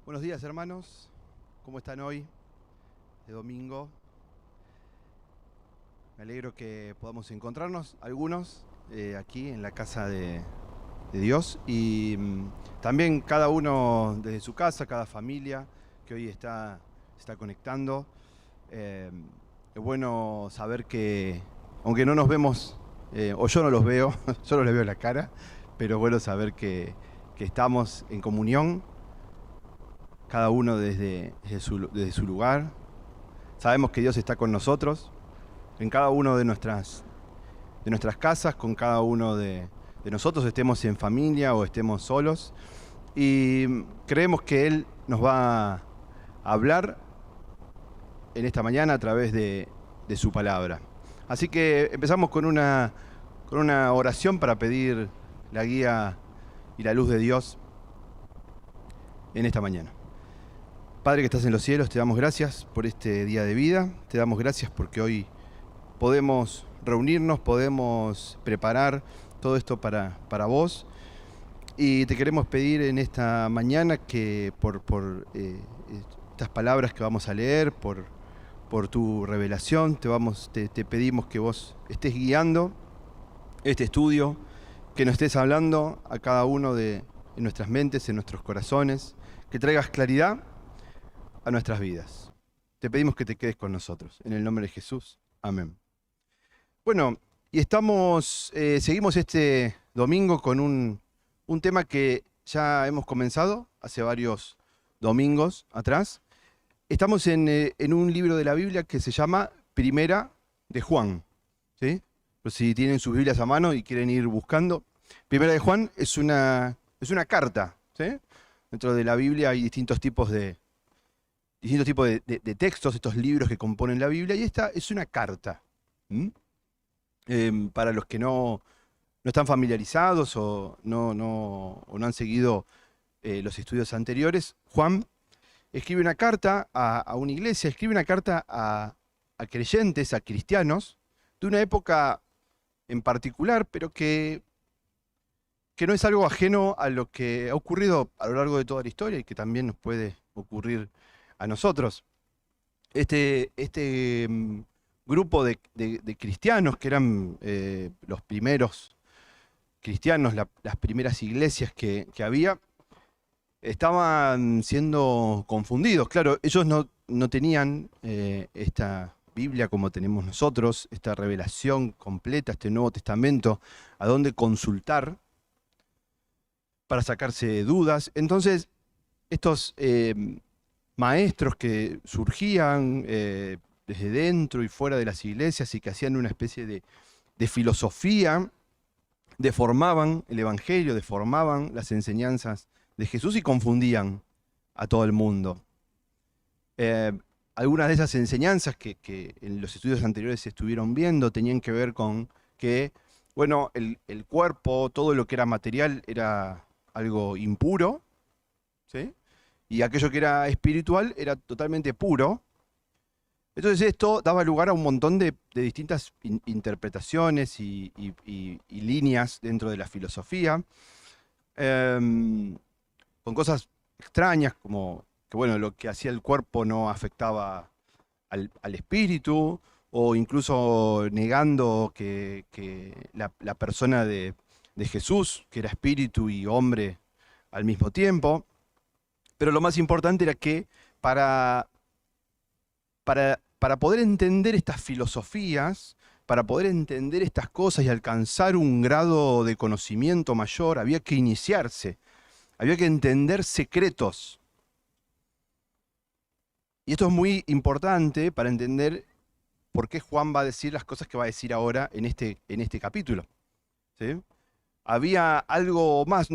Buenos días, hermanos. ¿Cómo están hoy? De domingo. Me alegro que podamos encontrarnos, algunos, aquí en la casa de Dios. Y también cada uno desde su casa, cada familia que hoy se está conectando. Eh, es bueno saber que, aunque no nos vemos, o yo no los veo, solo les veo la cara, pero es bueno saber que estamos en comunión, cada uno desde su lugar. Sabemos que Dios está con nosotros en cada uno de nuestras casas, con cada uno de nosotros, estemos en familia o estemos solos. Y creemos que Él nos va a hablar en esta mañana a través de su palabra. Así que empezamos con una oración para pedir la guía y la luz de Dios en esta mañana. Padre que estás en los cielos, te damos gracias por este día de vida, te damos gracias porque hoy podemos reunirnos, podemos preparar todo esto para vos. Y te queremos pedir en esta mañana que por estas palabras que vamos a leer, por tu revelación, te pedimos que vos estés guiando este estudio, que nos estés hablando a cada uno en nuestras mentes, en nuestros corazones, que traigas claridad a nuestras vidas. Te pedimos que te quedes con nosotros. En el nombre de Jesús. Amén. Bueno, y seguimos este domingo con un tema que ya hemos comenzado hace varios domingos atrás. Estamos en un libro de la Biblia que se llama Primera de Juan, ¿sí? Pero si tienen sus Biblias a mano y quieren ir buscando, Primera de Juan es una carta, ¿sí? Dentro de la Biblia hay distintos tipos de textos, estos libros que componen la Biblia, y esta es una carta. ¿Mm? Para los que no están familiarizados o no han seguido los estudios anteriores, Juan escribe una carta a una iglesia, escribe una carta a creyentes, a cristianos, de una época en particular, pero que no es algo ajeno a lo que ha ocurrido a lo largo de toda la historia y que también nos puede ocurrir a nosotros. Este grupo de cristianos que eran los primeros cristianos, las primeras iglesias que había, estaban siendo confundidos. Claro, ellos no tenían esta Biblia como tenemos nosotros, esta revelación completa, este Nuevo Testamento, a dónde consultar para sacarse dudas. Entonces, estos maestros que surgían desde dentro y fuera de las iglesias y que hacían una especie de filosofía, deformaban el Evangelio, deformaban las enseñanzas de Jesús y confundían a todo el mundo. Eh, Algunas de esas enseñanzas que en los estudios anteriores se estuvieron viendo tenían que ver con que, bueno, el cuerpo, todo lo que era material era algo impuro, ¿sí? Y aquello que era espiritual era totalmente puro. Entonces esto daba lugar a un montón de distintas interpretaciones y líneas dentro de la filosofía, em, con cosas extrañas como que bueno, lo que hacía el cuerpo no afectaba al espíritu, o incluso negando que la persona de Jesús, que era espíritu y hombre al mismo tiempo. Pero lo más importante era que para para poder entender estas filosofías, para poder entender estas cosas y alcanzar un grado de conocimiento mayor, había que iniciarse, había que entender secretos. Y esto es muy importante para entender por qué Juan va a decir las cosas que va a decir ahora en este capítulo. ¿Sí? Había algo más,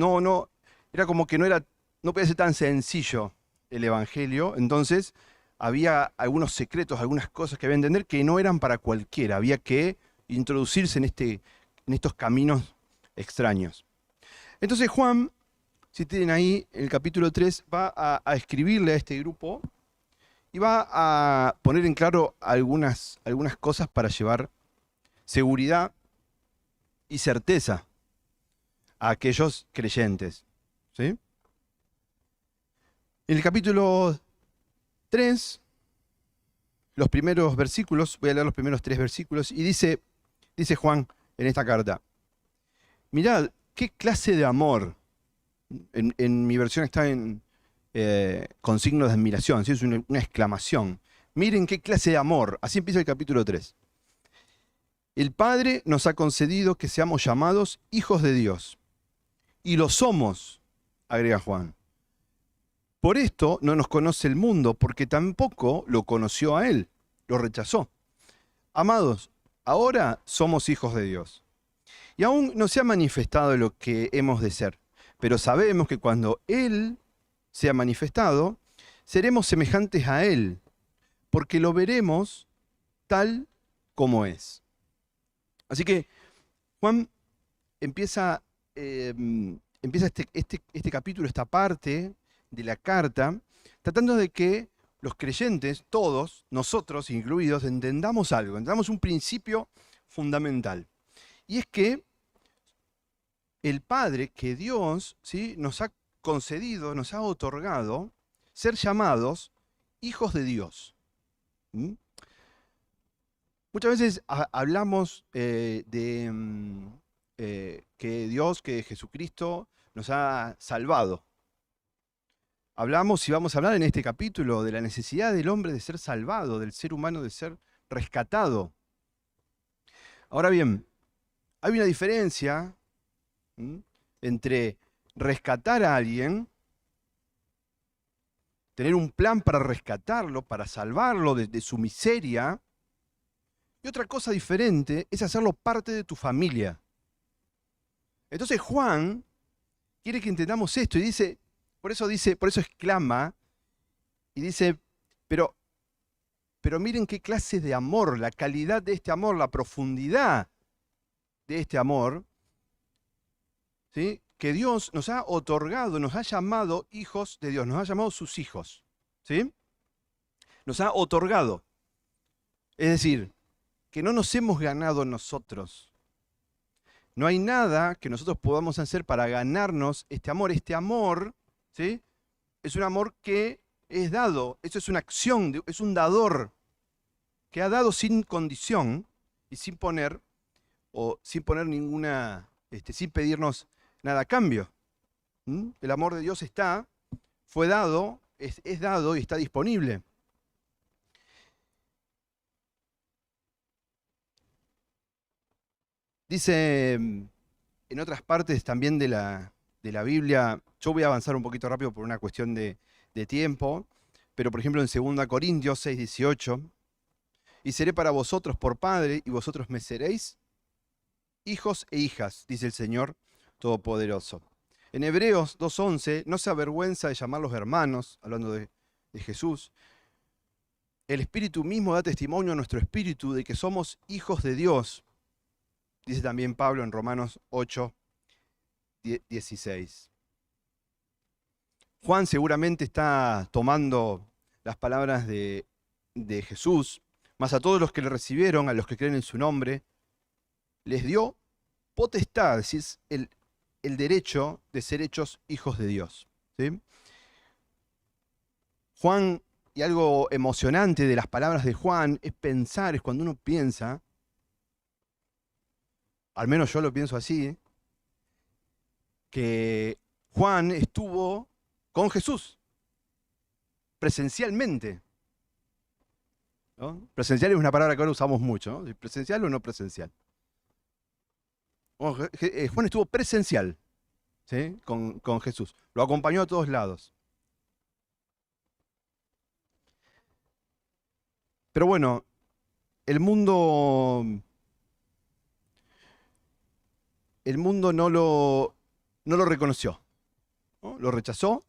era como que no podía ser tan sencillo el Evangelio, entonces había algunos secretos, algunas cosas que había que entender que no eran para cualquiera, había que introducirse en estos caminos extraños. Entonces Juan, si tienen ahí, en el capítulo 3, va a escribirle a este grupo y va a poner en claro algunas cosas para llevar seguridad y certeza a aquellos creyentes. ¿Sí? En el capítulo 3, los primeros versículos, voy a leer los primeros 3 versículos, y dice Juan en esta carta: mirad, qué clase de amor. En mi versión está con signos de admiración, ¿sí? Es una exclamación. Miren qué clase de amor. Así empieza el capítulo 3. El Padre nos ha concedido que seamos llamados hijos de Dios. Y lo somos, agrega Juan. Por esto no nos conoce el mundo, porque tampoco lo conoció a Él, lo rechazó. Amados, ahora somos hijos de Dios. Y aún no se ha manifestado lo que hemos de ser, pero sabemos que cuando Él sea manifestado, seremos semejantes a Él, porque lo veremos tal como es. Así que Juan empieza este capítulo, esta parte de la carta, tratando de que los creyentes, todos, nosotros incluidos, entendamos algo, entendamos un principio fundamental. Y es que el Padre, que Dios, ¿sí?, nos ha concedido, nos ha otorgado ser llamados hijos de Dios. ¿Mm? Muchas veces hablamos que Dios, que Jesucristo nos ha salvado. Hablamos, y vamos a hablar en este capítulo, de la necesidad del hombre de ser salvado, del ser humano de ser rescatado. Ahora bien, hay una diferencia entre rescatar a alguien, tener un plan para rescatarlo, para salvarlo de su miseria, y otra cosa diferente es hacerlo parte de tu familia. Entonces Juan quiere que entendamos esto y por eso exclama y dice, pero miren qué clase de amor, la calidad de este amor, la profundidad de este amor, ¿sí?, que Dios nos ha otorgado, nos ha llamado hijos de Dios, nos ha llamado sus hijos, ¿sí? Nos ha otorgado. Es decir, que no nos hemos ganado nosotros. No hay nada que nosotros podamos hacer para ganarnos este amor. Este amor, ¿sí?, es un amor que es dado. Eso es una acción, es un dador que ha dado sin condición y sin poner ninguna, sin pedirnos nada a cambio. El amor de Dios fue dado, es dado y está disponible. Dice en otras partes también de la Biblia, yo voy a avanzar un poquito rápido por una cuestión de tiempo, pero por ejemplo en 2 Corintios 6:18, y seré para vosotros por padre, y vosotros me seréis hijos e hijas, dice el Señor Todopoderoso. En Hebreos 2:11, no se avergüenza de llamarlos hermanos, hablando de Jesús. El Espíritu mismo da testimonio a nuestro espíritu de que somos hijos de Dios. Dice también Pablo en Romanos 8:16. Juan seguramente está tomando las palabras de Jesús, mas a todos los que le recibieron, a los que creen en su nombre, les dio potestad, es decir, el derecho de ser hechos hijos de Dios, ¿sí? Juan, y algo emocionante de las palabras de Juan, es cuando uno piensa, al menos yo lo pienso así, que Juan estuvo con Jesús, presencialmente, ¿no? Presencial es una palabra que ahora usamos mucho, ¿no? ¿Presencial o no presencial? Juan estuvo presencial, ¿sí?, con Jesús, lo acompañó a todos lados. Pero bueno, el mundo no lo reconoció, ¿no? Lo rechazó,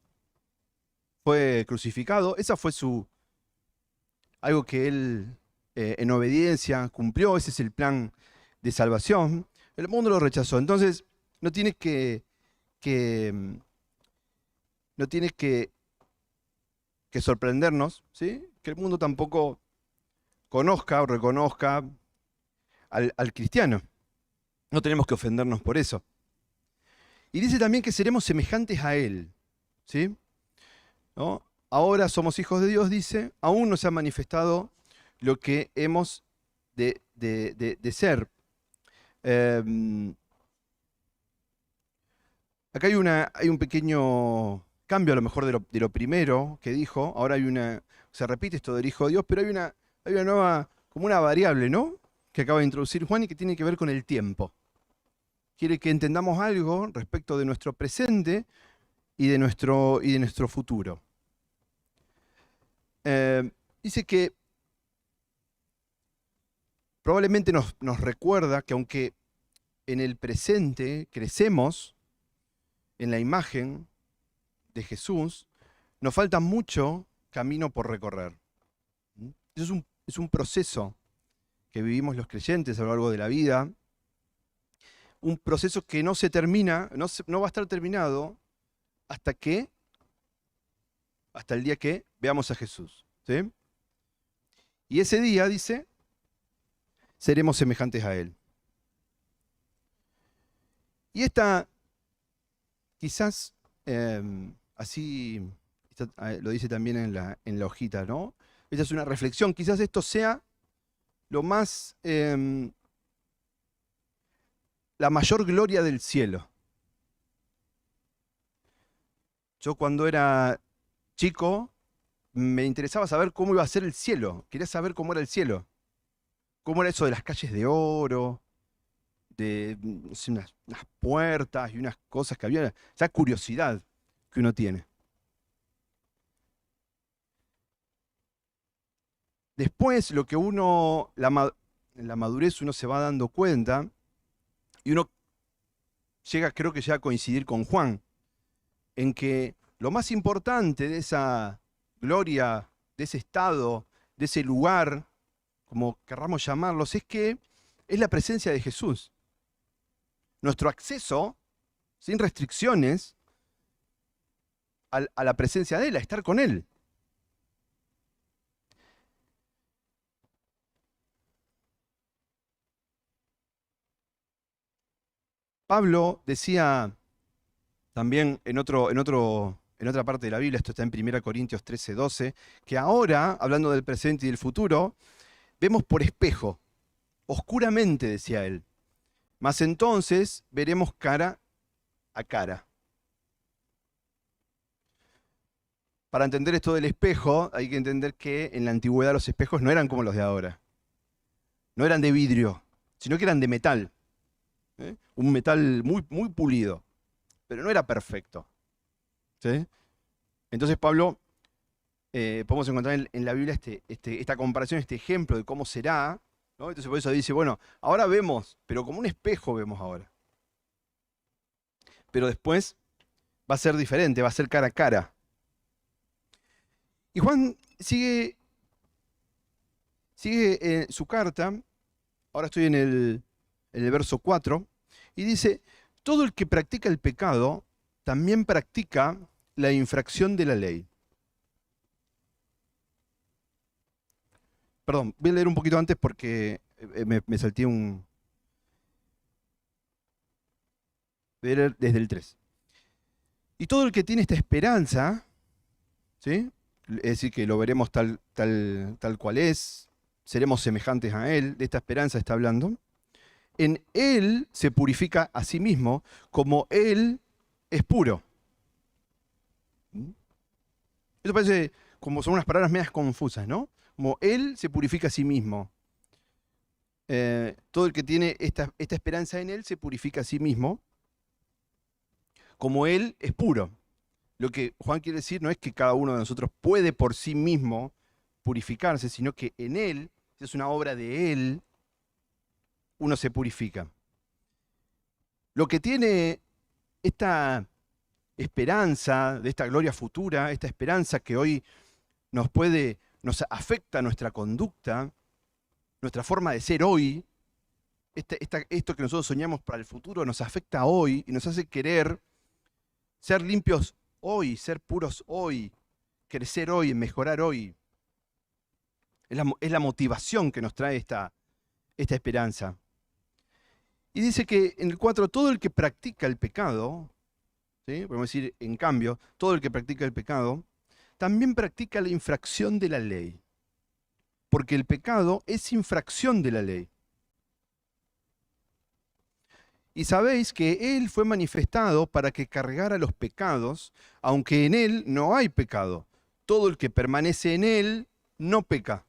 fue crucificado. Esa fue algo que él en obediencia cumplió. Ese es el plan de salvación. El mundo lo rechazó. Entonces no tiene que sorprendernos, ¿sí?, que el mundo tampoco conozca o reconozca al cristiano. No tenemos que ofendernos por eso. Y dice también que seremos semejantes a Él, ¿sí? ¿No? ahora somos hijos de Dios, dice, aún no se ha manifestado lo que hemos de ser. Eh, Acá hay un pequeño cambio a lo mejor de lo primero que dijo. Ahora se repite esto del Hijo de Dios, pero hay una nueva, como una variable, ¿no? Que acaba de introducir Juan y que tiene que ver con el tiempo. Quiere que entendamos algo respecto de nuestro presente y de nuestro futuro. Dice que probablemente nos recuerda que aunque en el presente crecemos en la imagen de Jesús, nos falta mucho camino por recorrer. Eso es un proceso que vivimos los creyentes a lo largo de la vida, un proceso que no se termina, no va a estar terminado hasta el día que veamos a Jesús. ¿Sí? Y ese día, dice, seremos semejantes a Él. Y esta, quizás, así lo dice también en la hojita, ¿no? Esa es una reflexión. Quizás esto sea lo más, la mayor gloria del cielo. Yo cuando era chico me interesaba saber cómo iba a ser el cielo. Quería saber cómo era el cielo. Cómo era eso de las calles de oro, de no sé, unas puertas y unas cosas que había. Esa curiosidad que uno tiene. Después, lo que en la madurez uno se va dando cuenta, y uno creo que llega a coincidir con Juan, en que lo más importante de esa gloria, de ese estado, de ese lugar, como querramos llamarlos, es la presencia de Jesús. Nuestro acceso, sin restricciones, a la presencia de Él, a estar con Él. Pablo decía también en otra parte de la Biblia, esto está en 1 Corintios 13:12, que ahora, hablando del presente y del futuro, vemos por espejo, oscuramente, decía él, mas entonces veremos cara a cara. Para entender esto del espejo, hay que entender que en la antigüedad los espejos no eran como los de ahora. No eran de vidrio, sino que eran de metal. Un metal muy, muy pulido, pero no era perfecto. ¿Sí? Entonces Pablo, podemos encontrar en la Biblia esta comparación, este ejemplo de cómo será, ¿no? Entonces por eso dice, bueno, ahora vemos, pero como un espejo vemos ahora. Pero después va a ser diferente, va a ser cara a cara. Y Juan sigue su carta, ahora estoy en el verso 4, y dice, todo el que practica el pecado también practica la infracción de la ley. Perdón, voy a leer un poquito antes porque me salté un... Voy a leer desde el 3. Y todo el que tiene esta esperanza, ¿sí? Es decir, que lo veremos tal cual es, seremos semejantes a Él, de esta esperanza está hablando, en Él se purifica a sí mismo como Él es puro. Esto parece como son unas palabras medias confusas, ¿no? Como Él se purifica a sí mismo. Todo el que tiene esta esperanza en Él se purifica a sí mismo como Él es puro. Lo que Juan quiere decir no es que cada uno de nosotros puede por sí mismo purificarse, sino que en Él, es una obra de Él, uno se purifica. Lo que tiene esta esperanza de esta gloria futura, esta esperanza que hoy nos afecta nuestra conducta, nuestra forma de ser hoy, esto que nosotros soñamos para el futuro nos afecta hoy y nos hace querer ser limpios hoy, ser puros hoy, crecer hoy, mejorar hoy. Es la motivación que nos trae esta esperanza. Y dice que en el 4, todo el que practica el pecado, ¿sí? Podemos decir, en cambio, todo el que practica el pecado, también practica la infracción de la ley, porque el pecado es infracción de la ley. Y sabéis que Él fue manifestado para que cargara los pecados, aunque en Él no hay pecado. Todo el que permanece en Él no peca.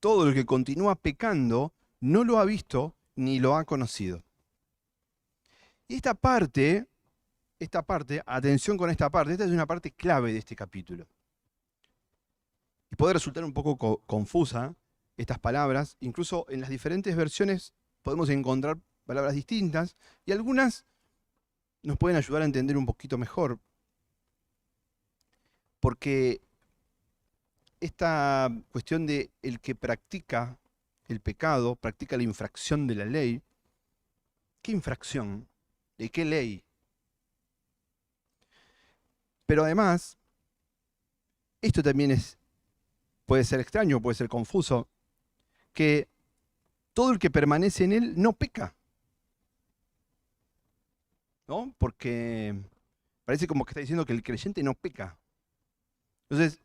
Todo el que continúa pecando no lo ha visto ni lo ha conocido. Y esta parte, atención con esta parte, esta es una parte clave de este capítulo. Y puede resultar un poco confusa estas palabras, incluso en las diferentes versiones podemos encontrar palabras distintas, y algunas nos pueden ayudar a entender un poquito mejor. Porque esta cuestión de el que practica el pecado, practica la infracción de la ley, ¿qué infracción? ¿De qué ley? Pero además, esto también puede ser extraño, puede ser confuso, que todo el que permanece en él no peca. ¿No? Porque parece como que está diciendo que el creyente no peca. Entonces,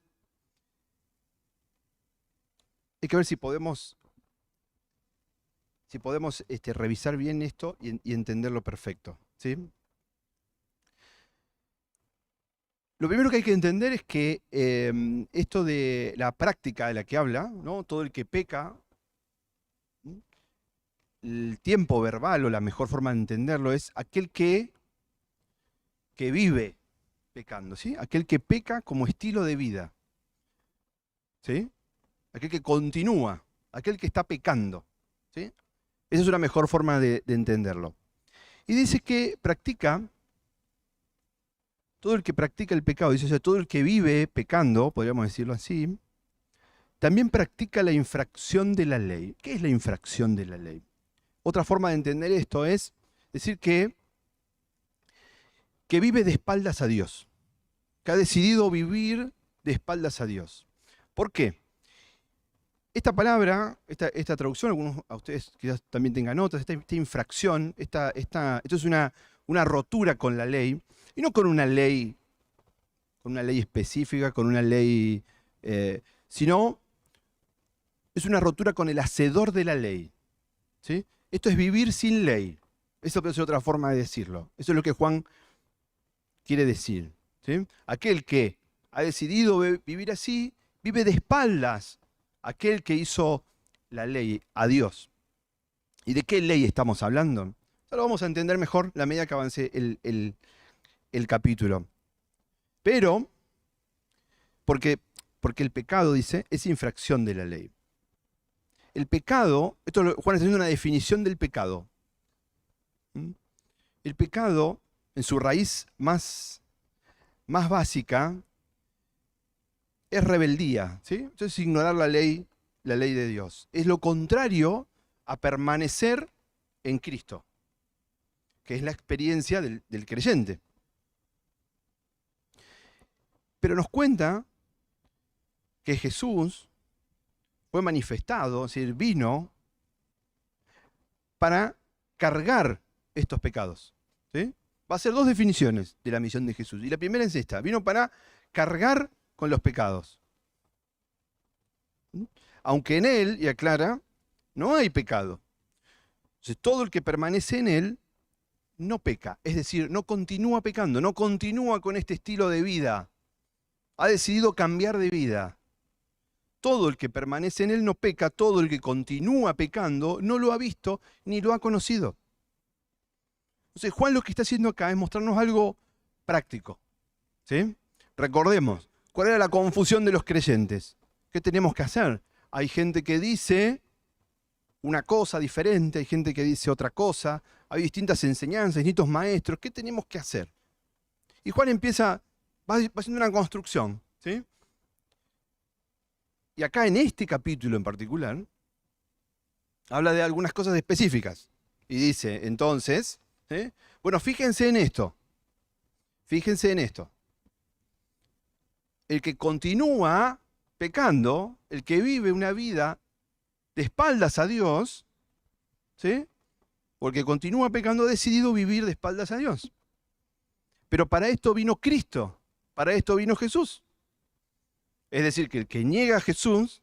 hay que ver si podemos revisar bien esto y entenderlo perfecto, ¿sí? Lo primero que hay que entender es que esto de la práctica de la que habla, ¿no? Todo el que peca, el tiempo verbal o la mejor forma de entenderlo es aquel que vive pecando, ¿sí? Aquel que peca como estilo de vida, ¿sí? Aquel que continúa, aquel que está pecando, ¿sí? Esa es una mejor forma de entenderlo. Y dice que practica, todo el que practica el pecado, dice, o sea, todo el que vive pecando, podríamos decirlo así, también practica la infracción de la ley. ¿Qué es la infracción de la ley? Otra forma de entender esto es decir que vive de espaldas a Dios, que ha decidido vivir de espaldas a Dios. ¿Por qué? Esta palabra, esta traducción, algunos a ustedes quizás también tengan notas, esta infracción, esto es una rotura con la ley, y no con una ley específica, con una ley, sino es una rotura con el hacedor de la ley, ¿sí? Esto es vivir sin ley. Esa puede ser otra forma de decirlo. Eso es lo que Juan quiere decir, ¿sí? Aquel que ha decidido vivir así, vive de espaldas a aquel que hizo la ley, a Dios. ¿Y de qué ley estamos hablando? Eso lo vamos a entender mejor a medida que avance el capítulo. Pero, porque el pecado, dice, es infracción de la ley. El pecado, Juan está haciendo una definición del pecado. El pecado, en su raíz más básica, es rebeldía, ¿sí? Entonces es ignorar la ley de Dios. Es lo contrario a permanecer en Cristo, que es la experiencia del creyente. Pero nos cuenta que Jesús fue manifestado, es decir, vino para cargar estos pecados, ¿sí? Va a ser dos definiciones de la misión de Jesús. Y la primera es esta: vino para cargar con los pecados. Aunque en él, y aclara, no hay pecado. Entonces, todo el que permanece en él no peca. Es decir, no continúa pecando, no continúa con este estilo de vida. Ha decidido cambiar de vida. Todo el que permanece en él no peca, todo el que continúa pecando no lo ha visto ni lo ha conocido. Entonces, Juan lo que está haciendo acá es mostrarnos algo práctico, ¿sí? Recordemos, ¿cuál era la confusión de los creyentes? ¿Qué tenemos que hacer? Hay gente que dice una cosa diferente, hay gente que dice otra cosa, hay distintas enseñanzas, distintos maestros. ¿Qué tenemos que hacer? Y Juan va haciendo una construcción, ¿sí? Y acá en este capítulo en particular, habla de algunas cosas específicas. Y dice, entonces, ¿sí? Bueno, fíjense en esto. Fíjense en esto. El que continúa pecando, el que vive una vida de espaldas a Dios, ¿sí? Porque continúa pecando, ha decidido vivir de espaldas a Dios. Pero para esto vino Cristo, para esto vino Jesús. Es decir, que el que niega a Jesús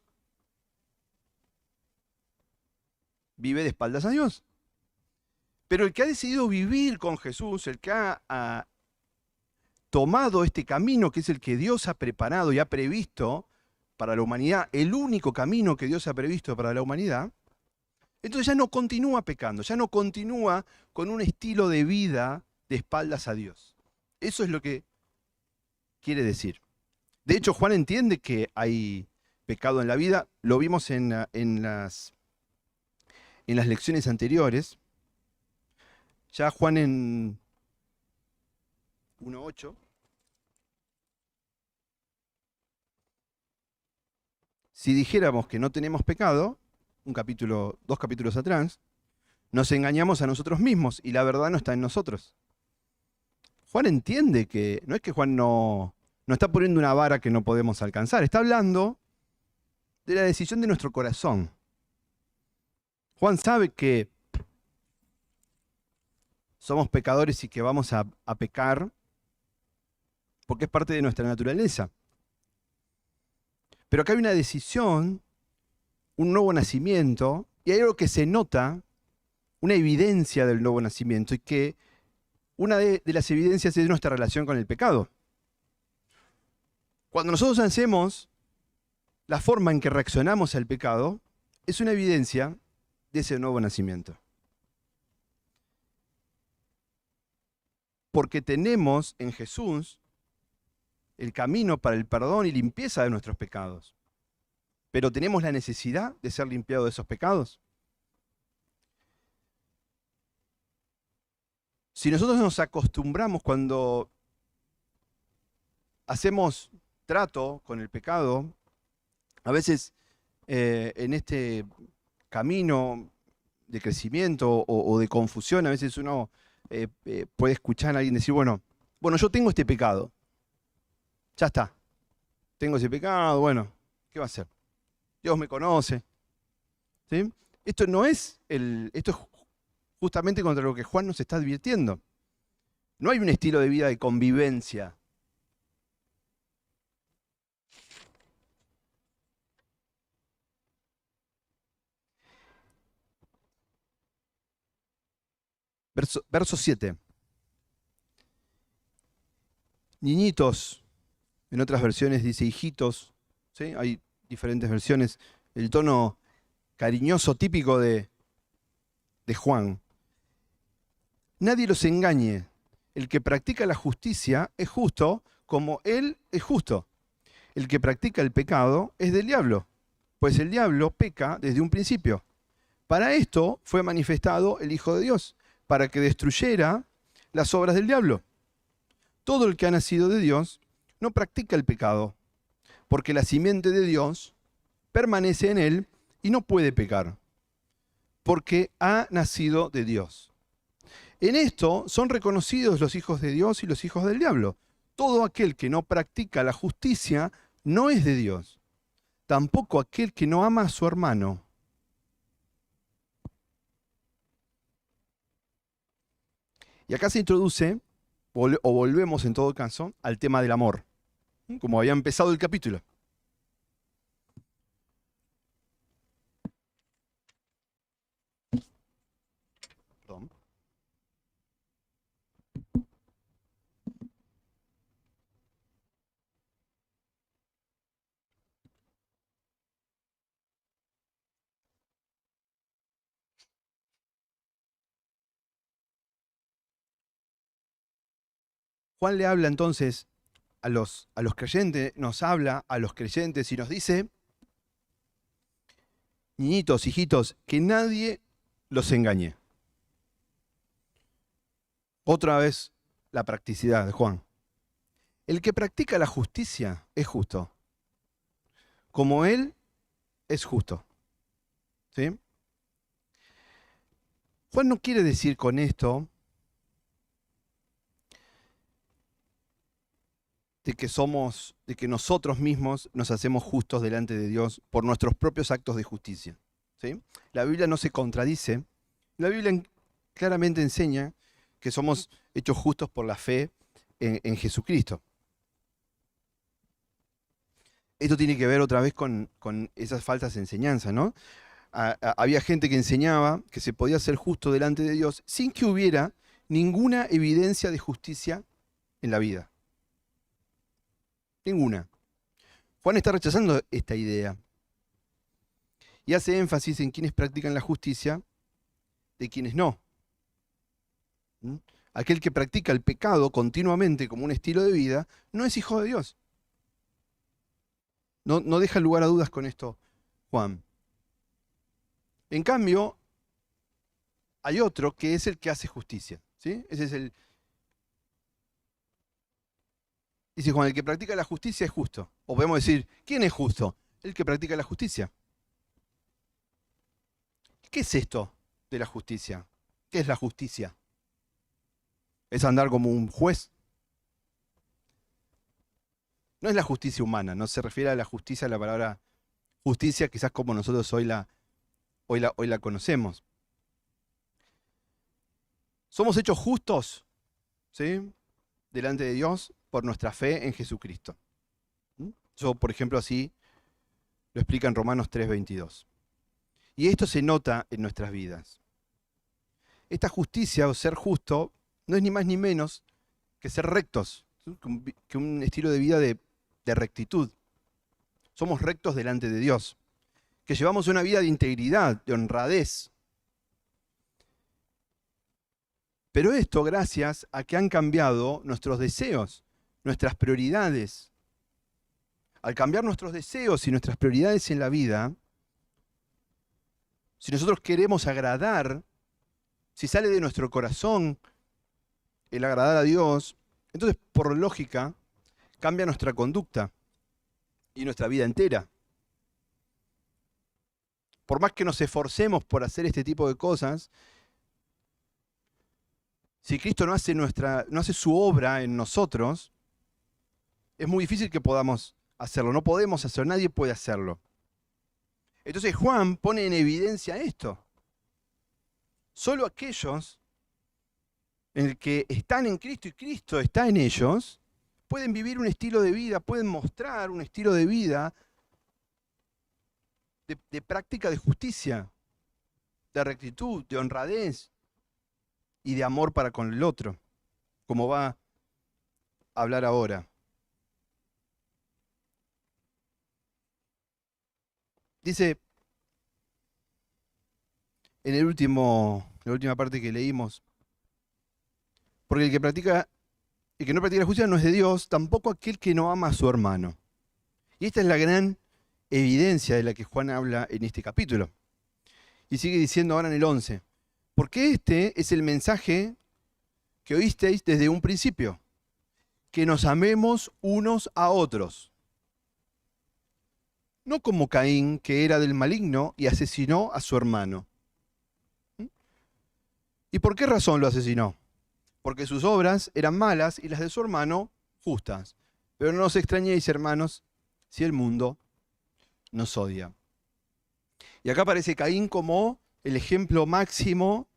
vive de espaldas a Dios. Pero el que ha decidido vivir con Jesús, el que ha tomado este camino que es el que Dios ha preparado y ha previsto para la humanidad, el único camino que Dios ha previsto para la humanidad, entonces ya no continúa pecando, ya no continúa con un estilo de vida de espaldas a Dios. Eso es lo que quiere decir. De hecho, Juan entiende que hay pecado en la vida, lo vimos en las lecciones anteriores. Ya Juan en 1:8. Si dijéramos que no tenemos pecado, dos capítulos atrás, nos engañamos a nosotros mismos y la verdad no está en nosotros. Juan entiende que no es que Juan no está poniendo una vara que no podemos alcanzar, está hablando de la decisión de nuestro corazón. Juan sabe que somos pecadores y que vamos a pecar porque es parte de nuestra naturaleza. Pero acá hay una decisión, un nuevo nacimiento, y hay algo que se nota, una evidencia del nuevo nacimiento, y que una de las evidencias es nuestra relación con el pecado. Cuando nosotros hacemos la forma en que reaccionamos al pecado, es una evidencia de ese nuevo nacimiento. Porque tenemos en Jesús el camino para el perdón y limpieza de nuestros pecados. Pero tenemos la necesidad de ser limpiados de esos pecados. Si nosotros nos acostumbramos cuando hacemos trato con el pecado, a veces en este camino de crecimiento o de confusión, a veces uno puede escuchar a alguien decir, bueno, yo tengo este pecado. Ya está. Tengo ese pecado, bueno, ¿qué va a hacer? Dios me conoce. ¿Sí? Esto es justamente contra lo que Juan nos está advirtiendo. No hay un estilo de vida de convivencia. Verso 7. Niñitos, en otras versiones dice hijitos, ¿sí? Hay diferentes versiones. El tono cariñoso típico de Juan. Nadie los engañe. El que practica la justicia es justo como Él es justo. El que practica el pecado es del diablo, pues el diablo peca desde un principio. Para esto fue manifestado el Hijo de Dios, para que destruyera las obras del diablo. Todo el que ha nacido de Dios no practica el pecado, porque la simiente de Dios permanece en él y no puede pecar, porque ha nacido de Dios. En esto son reconocidos los hijos de Dios y los hijos del diablo. Todo aquel que no practica la justicia no es de Dios, tampoco aquel que no ama a su hermano. Y acá se introduce, o volvemos en todo caso, al tema del amor, como había empezado el capítulo. Perdón. Juan le habla entonces a los creyentes, nos habla a los creyentes y nos dice, niñitos, hijitos, que nadie los engañe. Otra vez la practicidad de Juan. El que practica la justicia es justo, como Él es justo. ¿Sí? Juan no quiere decir con esto de que nosotros mismos nos hacemos justos delante de Dios por nuestros propios actos de justicia. ¿Sí? La Biblia no se contradice. La Biblia claramente enseña que somos hechos justos por la fe en Jesucristo. Esto tiene que ver otra vez con esas falsas enseñanzas, ¿no? Había gente que enseñaba que se podía ser justo delante de Dios sin que hubiera ninguna evidencia de justicia en la vida. Ninguna. Juan está rechazando esta idea y hace énfasis en quienes practican la justicia de quienes no. ¿Mm? Aquel que practica el pecado continuamente como un estilo de vida no es hijo de Dios. No deja lugar a dudas con esto, Juan. En cambio, hay otro que es el que hace justicia. ¿Sí? Ese es el. Dice Juan, el que practica la justicia es justo. O podemos decir, ¿quién es justo? El que practica la justicia. ¿Qué es esto de la justicia? ¿Qué es la justicia? ¿Es andar como un juez? No es la justicia humana, no se refiere a la justicia, a la palabra justicia, quizás como nosotros hoy la conocemos. Somos hechos justos, ¿sí?, delante de Dios por nuestra fe en Jesucristo. Eso, por ejemplo, así lo explica en Romanos 3:22. Y esto se nota en nuestras vidas. Esta justicia o ser justo no es ni más ni menos que ser rectos, ¿sí?, que un estilo de vida de rectitud. Somos rectos delante de Dios, que llevamos una vida de integridad, de honradez. Pero esto gracias a que han cambiado nuestros deseos, nuestras prioridades. Al cambiar nuestros deseos y nuestras prioridades en la vida, si nosotros queremos agradar, si sale de nuestro corazón el agradar a Dios, entonces por lógica cambia nuestra conducta y nuestra vida entera. Por más que nos esforcemos por hacer este tipo de cosas, si Cristo no hace su obra en nosotros, es muy difícil que podamos hacerlo. No podemos hacerlo, nadie puede hacerlo. Entonces Juan pone en evidencia esto. Solo aquellos en el que están en Cristo y Cristo está en ellos, pueden vivir un estilo de vida, pueden mostrar un estilo de vida de práctica de justicia, de rectitud, de honradez y de amor para con el otro, como va a hablar ahora. Dice en la última parte que leímos, porque el que no practica la justicia no es de Dios, tampoco aquel que no ama a su hermano. Y esta es la gran evidencia de la que Juan habla en este capítulo. Y sigue diciendo ahora en el 11, porque este es el mensaje que oísteis desde un principio, que nos amemos unos a otros. No como Caín, que era del maligno y asesinó a su hermano. ¿Y por qué razón lo asesinó? Porque sus obras eran malas y las de su hermano justas. Pero no os extrañéis, hermanos, si el mundo nos odia. Y acá aparece Caín como el ejemplo máximo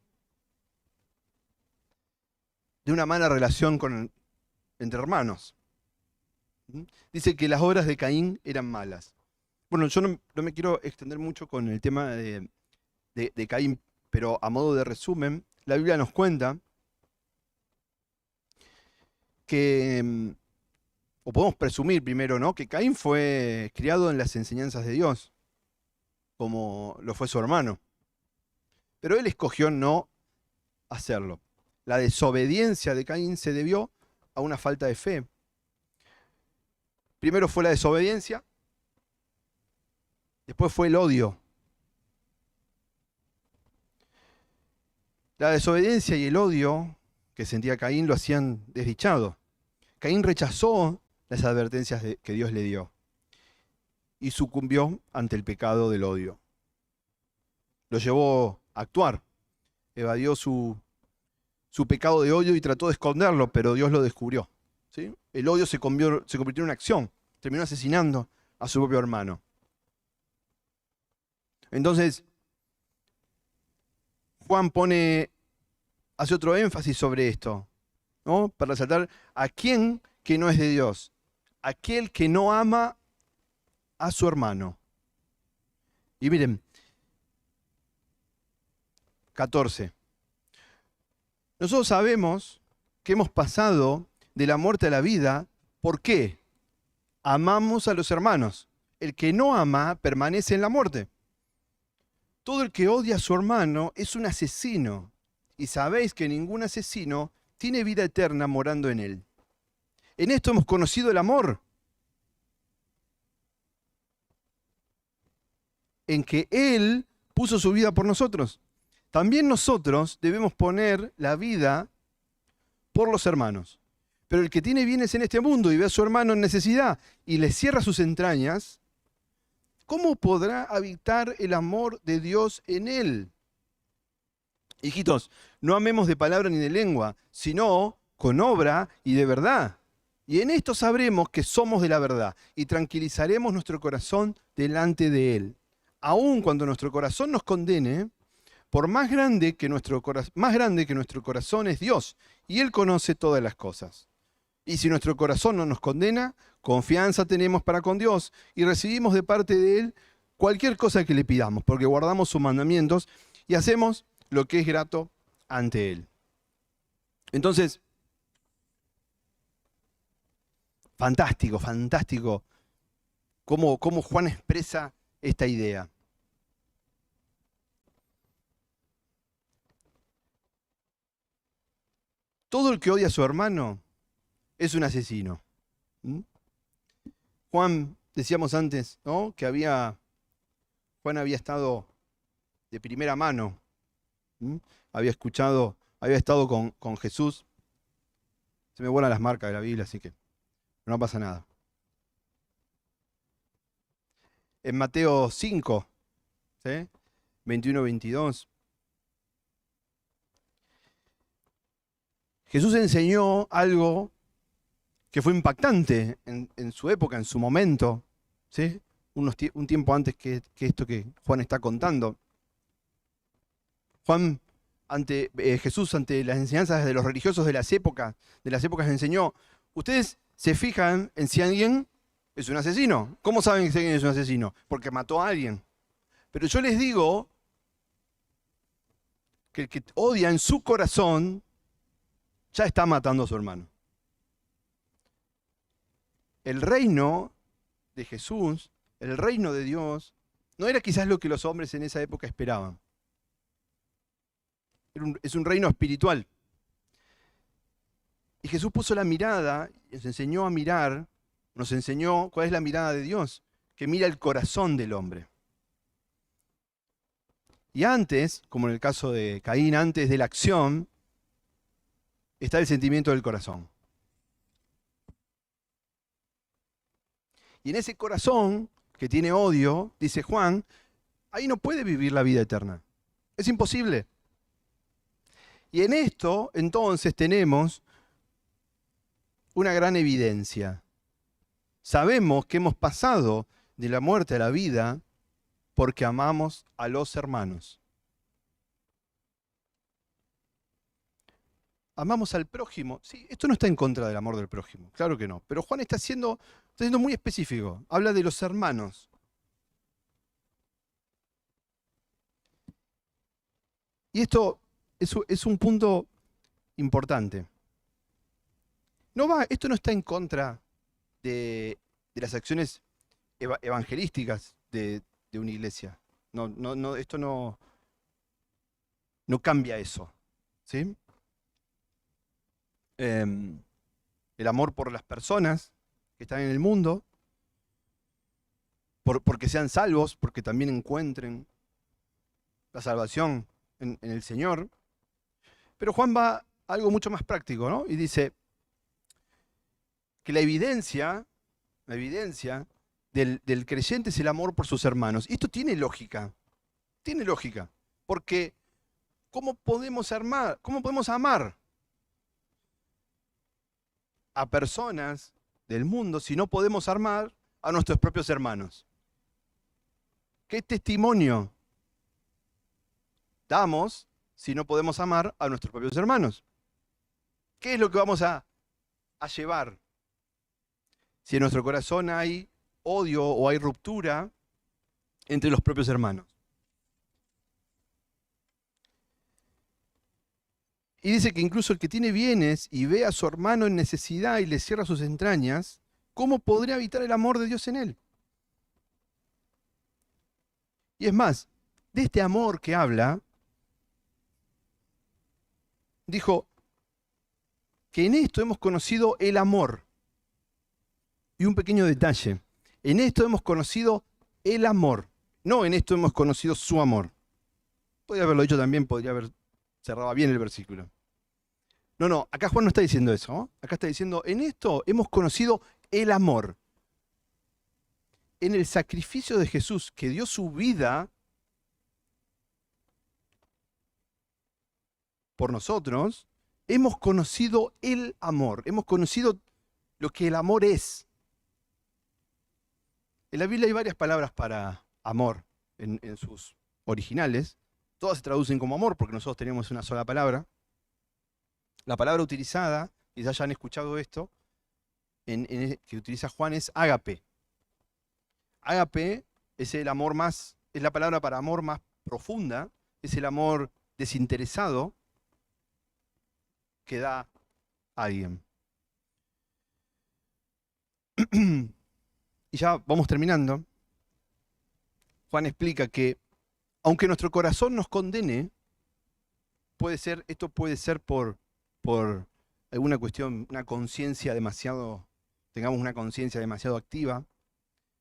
de una mala relación entre hermanos. Dice que las obras de Caín eran malas. Bueno, yo no me quiero extender mucho con el tema de Caín, pero a modo de resumen, la Biblia nos cuenta que, o podemos presumir primero, ¿no?, que Caín fue criado en las enseñanzas de Dios, como lo fue su hermano. Pero él escogió no hacerlo. La desobediencia de Caín se debió a una falta de fe. Primero fue la desobediencia, después fue el odio. La desobediencia y el odio que sentía Caín lo hacían desdichado. Caín rechazó las advertencias que Dios le dio y sucumbió ante el pecado del odio. Lo llevó a actuar, evadió su pecado de odio y trató de esconderlo, pero Dios lo descubrió, ¿sí? El odio se convirtió en una acción, terminó asesinando a su propio hermano. Entonces, Juan hace otro énfasis sobre esto, ¿no?, para resaltar a quién que no es de Dios, aquel que no ama a su hermano. Y miren, 14. Nosotros sabemos que hemos pasado de la muerte a la vida. ¿Por qué? Amamos a los hermanos. El que no ama permanece en la muerte. Todo el que odia a su hermano es un asesino. Y sabéis que ningún asesino tiene vida eterna morando en él. En esto hemos conocido el amor. En que Él puso su vida por nosotros. También nosotros debemos poner la vida por los hermanos. Pero el que tiene bienes en este mundo y ve a su hermano en necesidad y le cierra sus entrañas, ¿cómo podrá habitar el amor de Dios en él? Hijitos, no amemos de palabra ni de lengua, sino con obra y de verdad. Y en esto sabremos que somos de la verdad y tranquilizaremos nuestro corazón delante de Él. Aun cuando nuestro corazón nos condene, por más grande que nuestro corazón es Dios, y Él conoce todas las cosas. Y si nuestro corazón no nos condena, confianza tenemos para con Dios y recibimos de parte de Él cualquier cosa que le pidamos, porque guardamos sus mandamientos y hacemos lo que es grato ante Él. Entonces, fantástico, fantástico cómo Juan expresa esta idea. Todo el que odia a su hermano es un asesino. ¿Mm? Juan, decíamos antes, ¿no? Que Juan había estado de primera mano. ¿Mm? Había estado con Jesús. Se me vuelan las marcas de la Biblia, así que no pasa nada. En Mateo 5, ¿sí? 21-22. Jesús enseñó algo que fue impactante en su época, en su momento, ¿sí? Un tiempo antes que esto que Juan está contando. Jesús, ante las enseñanzas de los religiosos de las épocas enseñó: ustedes se fijan en si alguien es un asesino. ¿Cómo saben que alguien es un asesino? Porque mató a alguien. Pero yo les digo que el que odia en su corazón ya está matando a su hermano. El reino de Jesús, el reino de Dios, no era quizás lo que los hombres en esa época esperaban. Es un reino espiritual. Y Jesús puso la mirada, nos enseñó a mirar, nos enseñó cuál es la mirada de Dios, que mira el corazón del hombre. Y antes, como en el caso de Caín, antes de la acción, está el sentimiento del corazón. Y en ese corazón que tiene odio, dice Juan, ahí no puede vivir la vida eterna. Es imposible. Y en esto, entonces, tenemos una gran evidencia. Sabemos que hemos pasado de la muerte a la vida porque amamos a los hermanos. Amamos al prójimo. Sí, esto no está en contra del amor del prójimo, claro que no. Pero Juan está siendo muy específico. Habla de los hermanos. Y esto es un punto importante. Esto no está en contra de las acciones evangelísticas de una iglesia. Esto no cambia eso. ¿Sí? El amor por las personas que están en el mundo, porque sean salvos, porque también encuentren la salvación en el Señor. Pero Juan va a algo mucho más práctico, ¿no? Y dice que la evidencia del creyente es el amor por sus hermanos. Y esto tiene lógica, porque ¿cómo podemos amar a personas del mundo si no podemos amar a nuestros propios hermanos? ¿Qué testimonio damos si no podemos amar a nuestros propios hermanos? ¿Qué es lo que vamos a llevar si en nuestro corazón hay odio o hay ruptura entre los propios hermanos. Y dice que incluso el que tiene bienes y ve a su hermano en necesidad y le cierra sus entrañas, ¿cómo podría habitar el amor de Dios en él? Y es más, de este amor que habla, dijo que en esto hemos conocido el amor. Y un pequeño detalle, en esto hemos conocido el amor, no en esto hemos conocido su amor. Podría haberlo dicho también, podría haber cerrado bien el versículo. No, acá Juan no está diciendo eso, ¿no? Acá está diciendo, en esto hemos conocido el amor. En el sacrificio de Jesús, que dio su vida por nosotros, hemos conocido el amor, hemos conocido lo que el amor es. En la Biblia hay varias palabras para amor en sus originales. Todas se traducen como amor porque nosotros tenemos una sola palabra. La palabra utilizada, quizás ya han escuchado esto, que utiliza Juan es ágape. Ágape es el amor más, es la palabra para amor más profunda, es el amor desinteresado que da a alguien. Y ya vamos terminando. Juan explica que aunque nuestro corazón nos condene, esto puede ser por alguna cuestión, tengamos una conciencia demasiado activa,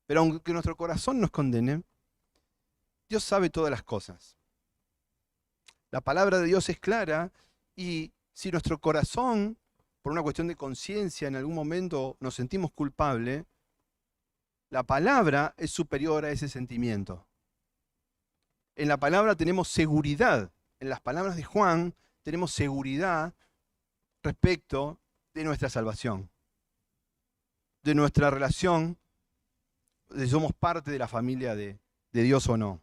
pero aunque nuestro corazón nos condene, Dios sabe todas las cosas. La palabra de Dios es clara y si nuestro corazón, por una cuestión de conciencia, en algún momento nos sentimos culpables, la palabra es superior a ese sentimiento. En la palabra tenemos seguridad. En las palabras de Juan tenemos seguridad respecto de nuestra salvación, de nuestra relación, de si somos parte de la familia de Dios o no.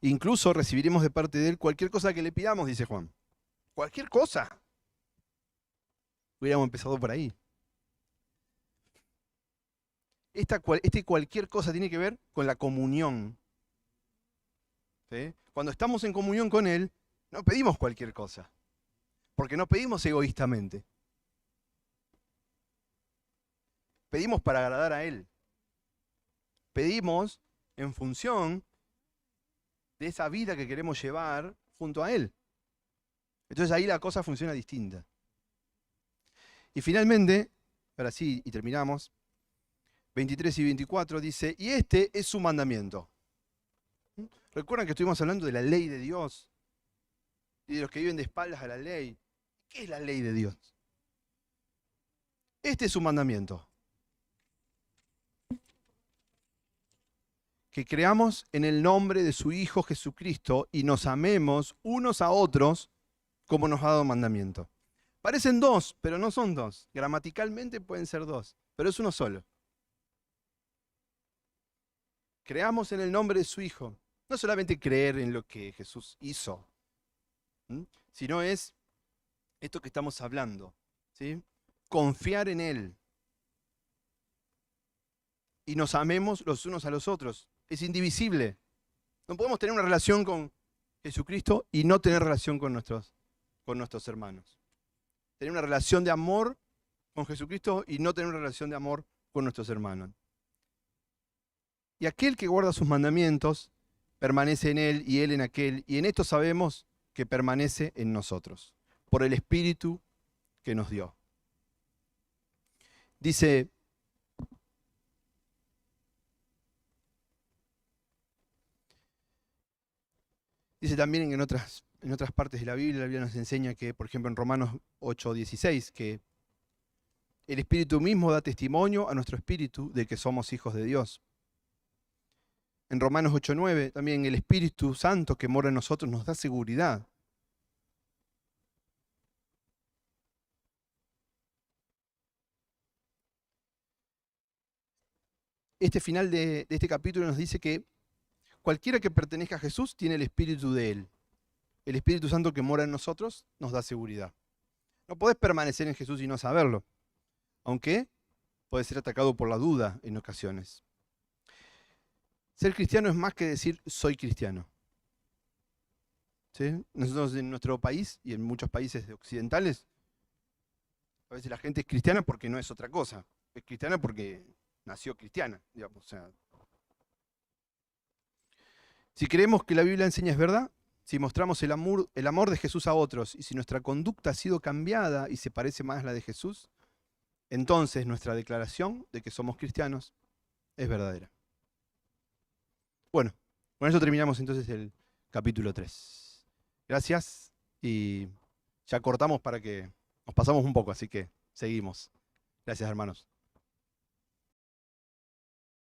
Incluso recibiremos de parte de Él cualquier cosa que le pidamos, dice Juan. Cualquier cosa. Hubiéramos empezado por ahí. Cualquier cosa tiene que ver con la comunión. ¿Sí? Cuando estamos en comunión con Él, no pedimos cualquier cosa. Porque no pedimos egoístamente. Pedimos para agradar a Él. Pedimos en función de esa vida que queremos llevar junto a Él. Entonces ahí la cosa funciona distinta. Y finalmente, ahora sí, y terminamos, 23 y 24 dice, y este es su mandamiento. ¿Recuerdan que estuvimos hablando de la ley de Dios? Y de los que viven de espaldas a la ley. ¿Qué es la ley de Dios? Este es su mandamiento. Que creamos en el nombre de su Hijo Jesucristo y nos amemos unos a otros como nos ha dado mandamiento. Parecen dos, pero no son dos. Gramaticalmente pueden ser dos, pero es uno solo. Creamos en el nombre de su Hijo. No solamente creer en lo que Jesús hizo, sino es esto que estamos hablando, ¿sí? Confiar en Él. Y nos amemos los unos a los otros. Es indivisible. No podemos tener una relación con Jesucristo y no tener relación con nuestros hermanos. Tener una relación de amor con Jesucristo y no tener una relación de amor con nuestros hermanos. Y aquel que guarda sus mandamientos permanece en Él y Él en aquel. Y en esto sabemos que permanece en nosotros, por el Espíritu que nos dio. Dice también en otras partes de la Biblia nos enseña que, por ejemplo, en Romanos 8:16, que el Espíritu mismo da testimonio a nuestro espíritu de que somos hijos de Dios. En Romanos 8:9 también el Espíritu Santo que mora en nosotros nos da seguridad. Este final de este capítulo nos dice que cualquiera que pertenezca a Jesús tiene el Espíritu de Él. El Espíritu Santo que mora en nosotros nos da seguridad. No podés permanecer en Jesús y no saberlo. Aunque puede ser atacado por la duda en ocasiones. Ser cristiano es más que decir soy cristiano. ¿Sí? Nosotros en nuestro país y en muchos países occidentales, a veces la gente es cristiana porque no es otra cosa. Es cristiana porque nació cristiana, digamos. O sea, si creemos que la Biblia enseña es verdad, si mostramos el amor de Jesús a otros y si nuestra conducta ha sido cambiada y se parece más a la de Jesús, entonces nuestra declaración de que somos cristianos es verdadera. Bueno, con eso terminamos entonces el capítulo 3. Gracias y ya cortamos para que nos pasamos un poco, así que seguimos. Gracias, hermanos.